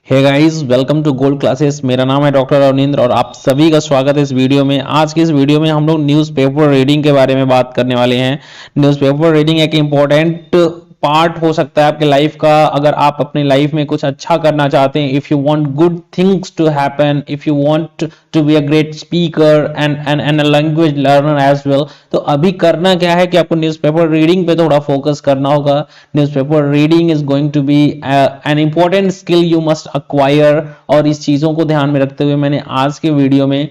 Hey guys, welcome to gold classes. मेरा नाम है डॉक्टर अवनिंद्र और आप सभी का स्वागत है इस वीडियो में। आज की इस वीडियो में हम लोग न्यूज़पेपर रीडिंग के बारे में बात करने वाले हैं। न्यूज़पेपर रीडिंग एक इम्पोर्टेंट पार्ट हो सकता है आपके लाइफ का। अगर आप अपनी लाइफ में कुछ अच्छा करना चाहते हैं, if you want good things to happen, if you want to be a great speaker and a language learner as well, तो अभी करना क्या है कि आपको न्यूज़पेपर रीडिंग पे थोड़ा फोकस करना होगा। Newspaper reading is going to be an important skill you must acquire. और इस चीजों को ध्यान में रखते हुए मैंने आज के वीडियो में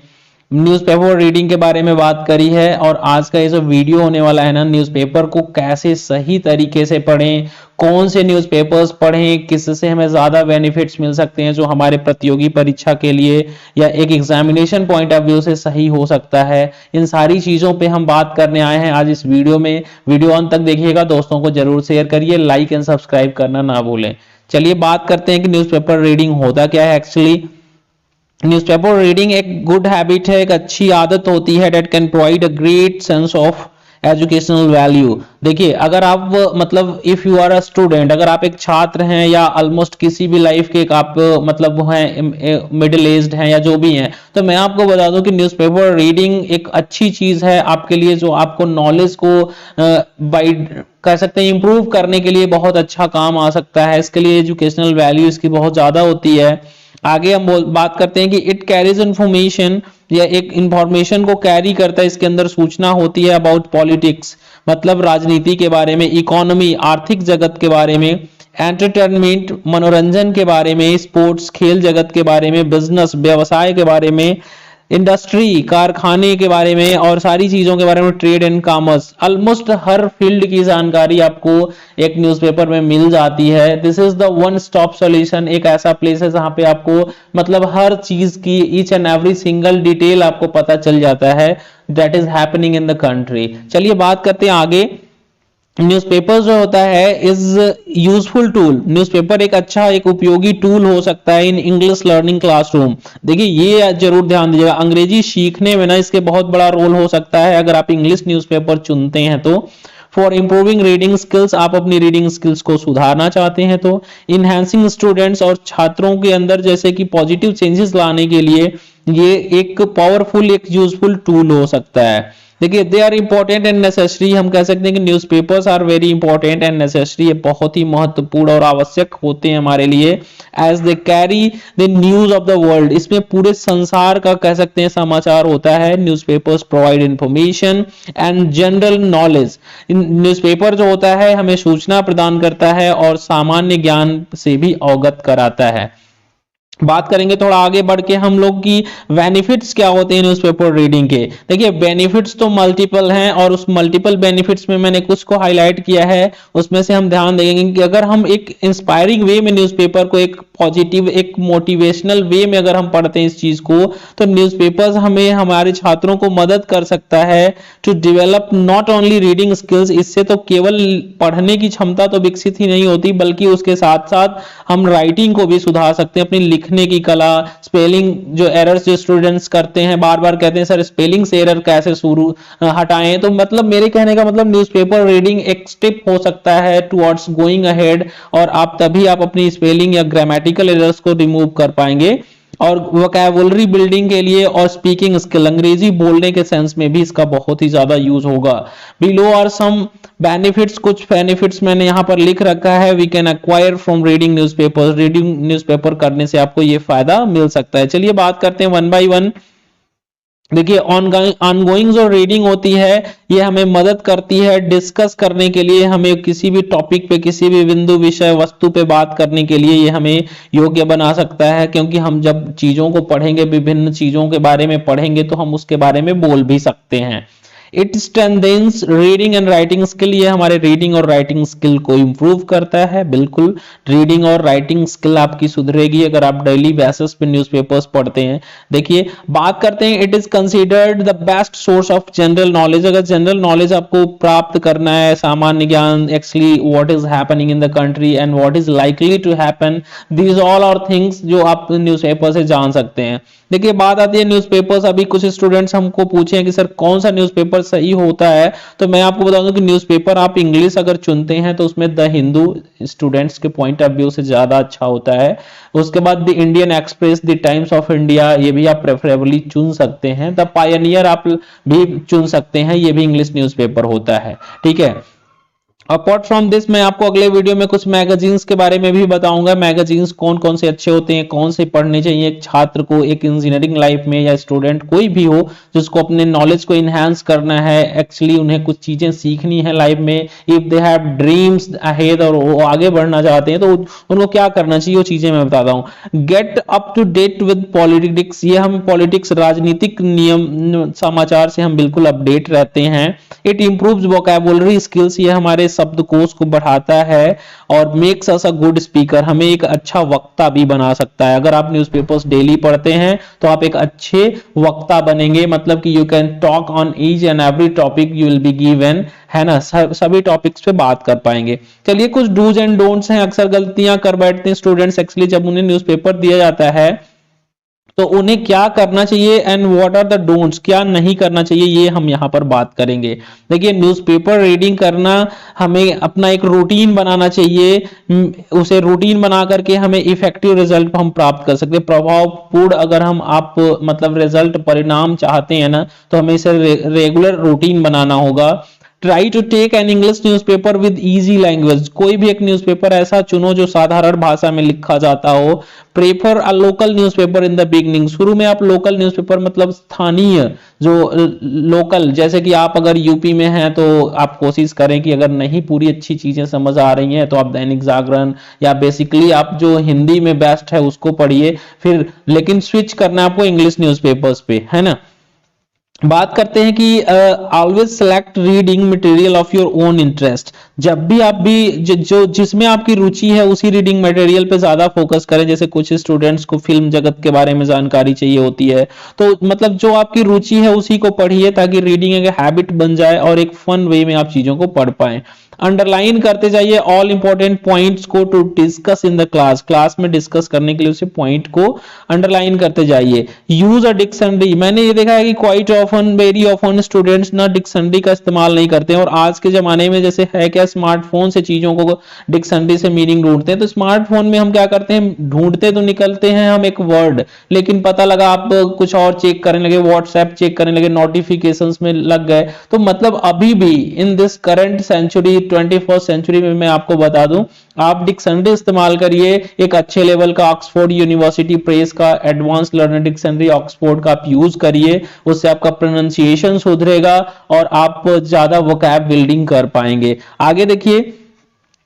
न्यूज़पेपर रीडिंग के बारे में बात करी है। और आज का ये जो वीडियो होने वाला है ना, न्यूज़पेपर को कैसे सही तरीके से पढ़ें, कौन से न्यूज़पेपर्स पढ़ें, किससे हमें ज्यादा बेनिफिट्स मिल सकते हैं जो हमारे प्रतियोगी परीक्षा के लिए या एक एग्जामिनेशन पॉइंट ऑफ व्यू से सही हो सकता है, इन सारी चीजों पे हम बात करने आए हैं आज इस वीडियो में। वीडियो अंत तक देखिएगा, दोस्तों को जरूर शेयर करिए, लाइक एंड सब्सक्राइब करना ना भूलें। चलिए बात करते हैं कि न्यूज़पेपर रीडिंग होता क्या है एक्चुअली। न्यूज़पेपर रीडिंग एक गुड हैबिट है, एक अच्छी आदत होती है that can provide a great sense of educational value. देखिए, अगर आप मतलब if you are a student, अगर आप एक छात्र हैं या ऑलमोस्ट किसी भी लाइफ के एक आप मतलब हैं मिडिल एज्ड हैं या जो भी हैं, तो मैं आपको बता दूं कि न्यूज़पेपर रीडिंग एक अच्छी चीज है आपके लिए, जो आपको नॉलेज को बाई कह सकते हैं इंप्रूव करने के लिए बहुत अच्छा काम आ सकता है। इसके लिए एजुकेशनल वैल्यू इसकी बहुत ज्यादा होती है। आगे हम बात करते हैं कि इट कैरीज इंफॉर्मेशन, या एक इंफॉर्मेशन को कैरी करता है, इसके अंदर सूचना होती है अबाउट पॉलिटिक्स, मतलब राजनीति के बारे में, इकोनॉमी आर्थिक जगत के बारे में, एंटरटेनमेंट मनोरंजन के बारे में, स्पोर्ट्स खेल जगत के बारे में, बिजनेस व्यवसाय के बारे में, इंडस्ट्री कारखाने के बारे में और सारी चीजों के बारे में, trade and commerce, almost her field की जानकारी आपको एक न्यूज़पेपर में मिल जाती है। This is the one stop solution, एक ऐसा प्लेस है जहां पे आपको मतलब हर चीज की each and every single detail आपको पता चल जाता है that is happening in the country. चलिए बात करते हैं आगे। न्यूज़पेपर जो होता है इज यूजफुल टूल। न्यूज़पेपर एक अच्छा एक उपयोगी टूल हो सकता है इन इंग्लिश लर्निंग क्लासरूम। देखिए, ये जरूर ध्यान दीजिएगा, अंग्रेजी सीखने में ना इसके बहुत बड़ा रोल हो सकता है अगर आप इंग्लिश न्यूज़पेपर चुनते हैं तो। फॉर इंप्रूविंग रीडिंग स्किल्स, आप अपनी रीडिंग स्किल्स को सुधारना चाहते हैं तो। इनहैंसिंग स्टूडेंट्स, और छात्रों के अंदर जैसे कि पॉजिटिव चेंजेस लाने के लिए ये एक पावरफुल एक यूजफुल टूल हो सकता है। देखिए, they are important and necessary, हम कह सकते हैं कि newspapers are very important and necessary, ये बहुत ही महत्वपूर्ण और आवश्यक होते हैं हमारे लिए। As they carry the news of the world, इसमें पूरे संसार का कह सकते हैं समाचार होता है। Newspapers provide information and general knowledge, newspaper जो होता है हमें सूचना प्रदान करता है और सामान्य ज्ञान से भी अवगत कराता है। बात करेंगे थोड़ा आगे बढ़ के हम लोग की बेनिफिट्स क्या होते हैं न्यूज़पेपर रीडिंग के। देखिए, बेनिफिट्स तो मल्टीपल हैं और उस मल्टीपल बेनिफिट्स में मैंने कुछ को हाईलाइट किया है। उसमें से हम ध्यान देंगे कि अगर हम एक इंस्पायरिंग वे में न्यूज़पेपर को, एक पॉजिटिव एक मोटिवेशनल वे में अगर हम पढ़ते हैं इस चीज को, तो न्यूज़पेपर्स हमें हमारे छात्रों को मदद कर सकता है to develop not only reading skills. इससे तो केवल पढ़ने की क्षमता तो विकसित ही नहीं होती, बल्कि उसके साथ साथ हम राइटिंग को भी सुधार सकते हैं, अपनी लिखने की कला, स्पेलिंग जो एरर्स जो स्टूडेंट्स करते हैं, बार बार कहते हैं सर स्पेलिंग से एरर कैसे शुरू हटाएं, तो मतलब मेरे कहने का मतलब न्यूज़पेपर रीडिंग एक स्टेप हो सकता है टुवर्ड्स गोइंग अहेड, और आप तभी आप अपनी स्पेलिंग या ग्रामेटिकल एरर्स को रिमूव कर पाएंगे। और वोकैबुलरी बिल्डिंग के लिए और स्पीकिंग स्किल, अंग्रेजी बोलने के सेंस में भी इसका बहुत ही ज्यादा यूज होगा। बिलो आर सम बेनिफिट्स, कुछ बेनिफिट्स मैंने यहाँ पर लिख रखा है। We can acquire from reading newspaper, reading newspaper करने से आपको ये फायदा मिल सकता है। चलिए बात करते हैं वन बाय वन। देखिए, ऑनगोइंग जो रीडिंग होती है ये हमें मदद करती है डिस्कस करने के लिए, हमें किसी भी टॉपिक पे, किसी भी बिंदु विषय वस्तु पे बात करने के लिए ये हमें योग्य बना सकता है, क्योंकि हम जब चीजों को पढ़ेंगे, विभिन्न चीजों के बारे में पढ़ेंगे, तो हम उसके बारे में बोल भी सकते हैं। It strengthens reading and writing skill, ये हमारे रीडिंग और राइटिंग स्किल को इंप्रूव करता है। बिल्कुल, रीडिंग और राइटिंग स्किल आपकी सुधरेगी अगर आप डेली बेसिस पे न्यूज़पेपर्स पढ़ते हैं। देखिए, बात करते हैं, it is considered the best source of general knowledge. अगर जनरल नॉलेज आपको प्राप्त करना है, सामान्य ज्ञान, actually what is happening in the country and what is likely to happen, these all are things जो आप न्यूज़पेपर से जान सकते हैं। देखिए, बात आती है न्यूज़पेपर्स, अभी कुछ स्टूडेंट्स हमको पूछे हैं कि सर कौन सा न्यूज़पेपर न्यूज़पेपर सही होता है तो मैं आपको बता दूं कि न्यूज़पेपर आप इंग्लिश अगर चुनते हैं तो उसमें द हिंदू स्टूडेंट्स के पॉइंट ऑफ व्यू से ज्यादा अच्छा होता है। उसके बाद the Indian express, the times of India, ये भी आप प्रेफरेबली चुन सकते हैं। द पायनियर आप भी चुन सकते हैं, ये भी इंग्लिश न्यूज़पेपर होता है, ठीक है। अपार्ट फ्रॉम दिस मैं आपको अगले वीडियो में कुछ मैगजीन्स के बारे में भी बताऊंगा। मैगजीन्स कौन कौन से अच्छे होते हैं, कौन से पढ़ने चाहिए एक छात्र को, एक इंजीनियरिंग लाइफ में या स्टूडेंट कोई भी हो जिसको अपने नॉलेज को इनहेंस करना है, एक्चुअली उन्हें कुछ चीजें सीखनी है लाइफ में, if they have dreams ahead और वो आगे बढ़ना चाहते हैं तो उनको क्या करना चाहिए, वो चीजें मैं बताता हूँ। Get up to date with politics, ये हम पॉलिटिक्स राजनीतिक नियम समाचार से हम बिल्कुल अपडेट रहते हैं। इट इंप्रूव्स वोकैबुलरी स्किल्स, ये हमारे शब्दकोश को बढ़ाता है। और makes us a good speaker, हमें एक अच्छा वक्ता भी बना सकता है। अगर आप न्यूज़पेपर्स डेली पढ़ते हैं तो आप एक अच्छे वक्ता बनेंगे, मतलब कि you can talk on each and every topic you will be given, है ना, सभी टॉपिक्स पे बात कर पाएंगे। चलिए कुछ डूज एंड डोंट्स हैं। अक्सर गलतियां कर बैठते हैं स्टूडेंट्स एक्चुअली जब उन्हें न्यूज़पेपर दिया जाता है तो उन्हें क्या करना चाहिए and what are the don'ts, क्या नहीं करना चाहिए, ये हम यहाँ पर बात करेंगे। देखिए न्यूज़पेपर रीडिंग करना, हमें अपना एक रूटीन बनाना चाहिए, उसे रूटीन बना करके हमें इफेक्टिव रिजल्ट हम प्राप्त कर सकते हैं। प्रभावपूर्ण अगर हम आप मतलब रिजल्ट परिणाम चाहते हैं ना तो हमें इसे रेगुलर रूटीन बनाना होगा। Try to take an English newspaper with easy language, कोई भी एक न्यूज़पेपर ऐसा चुनो जो साधारण भाषा में लिखा जाता हो। Prefer a local newspaper in the beginning, शुरू में आप लोकल न्यूज़पेपर मतलब स्थानीय जो लोकल, जैसे कि आप अगर यूपी में हैं तो आप कोशिश करें कि अगर नहीं पूरी अच्छी चीजें समझ आ रही हैं तो आप दैनिक जागरण या बेसिकली आप जो हिंदी में बेस्ट है उसको पढ़िए, फिर लेकिन स्विच करना है आपको इंग्लिश न्यूज़पेपर्स पे, है ना। बात करते हैं कि always select reading material of your own interest, जब भी आप भी जो जिसमें आपकी रुचि है उसी रीडिंग मटेरियल पे ज्यादा फोकस करें। जैसे कुछ स्टूडेंट्स को फिल्म जगत के बारे में जानकारी चाहिए होती है तो मतलब जो आपकी रुचि है उसी को पढ़िए ताकि रीडिंग एक हैबिट बन जाए और एक फन वे में आप चीजों को पढ़ पाएं। अंडरलाइन करते जाइए ऑल इंपॉर्टेंट पॉइंट्स को to discuss in the class, class में डिस्कस करने के लिए उसे पॉइंट को अंडरलाइन करते जाइए। यूज अ डिक्शनरी, मैंने ये देखा है कि quite often, very often students ना डिक्शनरी का इस्तेमाल नहीं करते हैं। और आज के जमाने में जैसे है क्या, स्मार्टफोन से चीजों को डिक्शनरी से मीनिंग ढूंढते हैं, तो स्मार्टफोन में हम क्या करते हैं, ढूंढते तो निकलते हैं हम एक वर्ड, लेकिन पता लगा आप कुछ और चेक करने लगे, व्हाट्सएप चेक करने लगे, नोटिफिकेशंस में लग गए। तो मतलब अभी भी in this current century 21st century में मैं आपको बता दूं, आप डिक्शनरी इस्तेमाल करिए, एक अच्छे लेवल का ऑक्सफोर्ड यूनिवर्सिटी प्रेस का एडवांस लर्नर डिक्शनरी ऑक्सफोर्ड का आप यूज करिए, उससे आपका प्रोनाउंसिएशन सुधरेगा और आप ज्यादा वोकैब बिल्डिंग कर पाएंगे। आगे देखिए,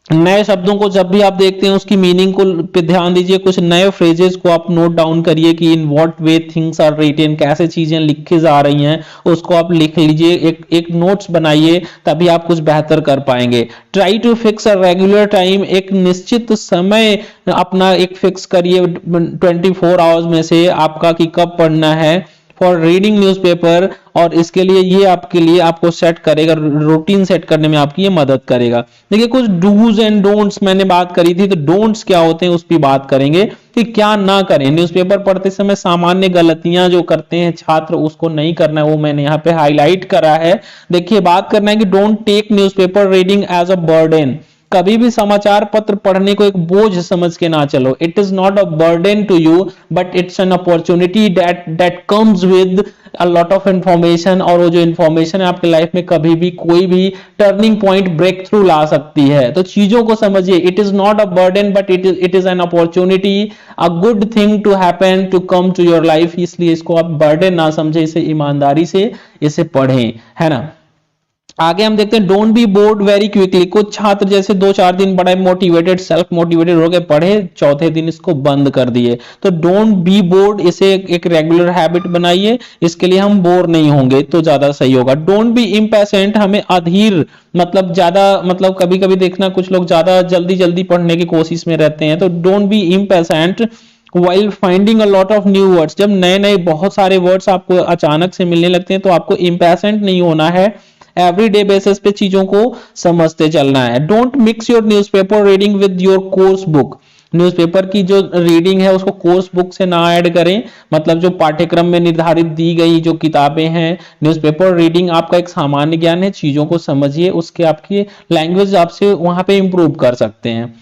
नए शब्दों को जब भी आप देखते हैं उसकी मीनिंग को पे ध्यान दीजिए, कुछ नए फ्रेजेस को आप नोट डाउन करिए कि in what way things are written, कैसे चीजें लिखी जा रही हैं उसको आप लिख लीजिए, एक नोट्स बनाइए, तभी आप कुछ बेहतर कर पाएंगे। Try to fix a regular time, एक निश्चित समय अपना एक फिक्स करिए 24 आवर्स में से आपका कि कब पढ़ना है फॉर रीडिंग न्यूज़पेपर, और इसके लिए ये आपके लिए आपको सेट करेगा, रूटीन सेट करने में आपकी ये मदद करेगा। देखिए कुछ डूज एंड डोंट्स मैंने बात करी थी, तो डोंट्स क्या होते हैं उस पर बात करेंगे कि क्या ना करें। न्यूज़पेपर पढ़ते समय सामान्य गलतियां जो करते हैं छात्र उसको नहीं करना है, वो मैंने यहाँ पे हाईलाइट करा है। देखिए बात करना है कि don't take newspaper reading as a burden, कभी भी समाचार पत्र पढ़ने को एक बोझ समझ के ना चलो। It is not a burden to you but it's an opportunity that comes with a lot of information, और वो जो इंफॉर्मेशन है आपके लाइफ में कभी भी कोई भी टर्निंग पॉइंट ब्रेक थ्रू ला सकती है। तो चीजों को समझिए, it is not a burden but it is an opportunity, a good thing to happen to come to your life, इसलिए इसको आप बर्डन ना समझे, इसे ईमानदारी से इसे पढ़ें, है ना। आगे हम देखते हैं don't be board very quickly, कुछ छात्र जैसे 2-4 दिन बड़े मोटिवेटेड सेल्फ मोटिवेटेड हो गए, पढ़े, चौथे दिन इसको बंद कर दिए। तो डोंट बी बोर्ड, इसे एक रेगुलर हैबिट बनाइए, इसके लिए हम बोर नहीं होंगे तो ज्यादा सही होगा। डोंट बी इम्पेशेंट, हमें अधीर मतलब ज्यादा मतलब कभी कभी देखना कुछ लोग ज्यादा जल्दी जल्दी पढ़ने की कोशिश में रहते हैं, तो don't be impatient while finding a lot of new words, जब नए नए बहुत सारे वर्ड्स आपको अचानक से मिलने लगते हैं तो आपको इम्पेशेंट नहीं होना है, एवरीडे बेसिस पे चीजों को समझते चलना है। Don't mix your newspaper reading with your course book, newspaper की जो रीडिंग है उसको कोर्स बुक से ना ऐड करें, मतलब जो पाठ्यक्रम में निर्धारित दी गई जो किताबें हैं, न्यूज़पेपर रीडिंग आपका एक सामान्य ज्ञान है, चीजों को समझिए, उसके आपकी लैंग्वेज आपसे वहां पे इंप्रूव कर सकते हैं।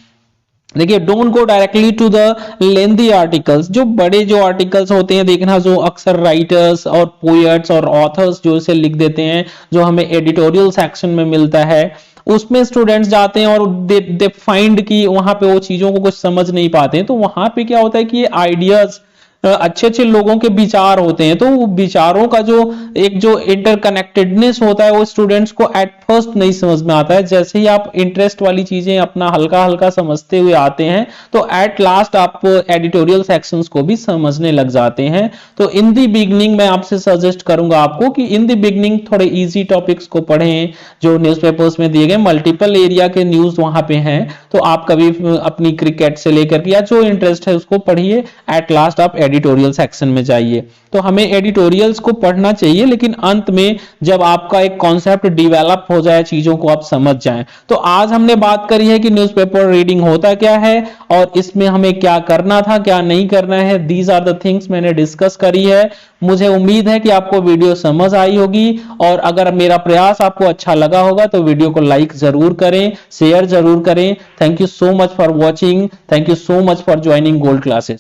देखिए, don't go directly to the lengthy articles. जो बड़े जो आर्टिकल्स होते हैं, देखना जो अक्सर राइटर्स और पोएट्स और ऑथर्स जो इसे लिख देते हैं, जो हमें एडिटोरियल सेक्शन में मिलता है, उसमें स्टूडेंट्स जाते हैं और दे फाइंड कि वहां पे वो चीजों को कुछ समझ नहीं पाते हैं। तो वहां पे क्या होता है कि ये आइडियाज अच्छे अच्छे लोगों के विचार होते हैं, तो वो विचारों का जो एक जो इंटरकनेक्टेडनेस होता है वो स्टूडेंट्स को एट फर्स्ट नहीं समझ में आता है। जैसे ही आप इंटरेस्ट वाली चीजें अपना हल्का हल्का समझते हुए आते हैं तो एट लास्ट आप एडिटोरियल सेक्शंस को भी समझने लग जाते हैं। तो इन दी बिगनिंग मैं आपसे सजेस्ट करूंगा आपको कि इन दी बिगनिंग थोड़े इजी टॉपिक्स को पढ़ें जो न्यूज़पेपर्स में दिए गए, मल्टीपल एरिया के न्यूज वहां पे हैं, तो आप कभी अपनी क्रिकेट से लेकर या जो इंटरेस्ट है उसको पढ़िए, एट लास्ट आप एडिटोरियल सेक्शन में जाइए। तो हमें एडिटोरियल्स को पढ़ना चाहिए, लेकिन अंत में जब आपका एक कॉन्सेप्ट डिवेलप हो जाए, चीजों को आप समझ जाएं। तो आज हमने बात करी है कि न्यूज़पेपर रीडिंग होता क्या है और इसमें हमें क्या करना था, क्या नहीं करना है। दीज आर द थिंग्स मैंने डिस्कस करी है। मुझे उम्मीद है कि आपको वीडियो समझ आई होगी, और अगर मेरा प्रयास आपको अच्छा लगा होगा तो वीडियो को लाइक जरूर करें, शेयर जरूर करें। Thank you so much for watching, thank you so much for joining gold classes.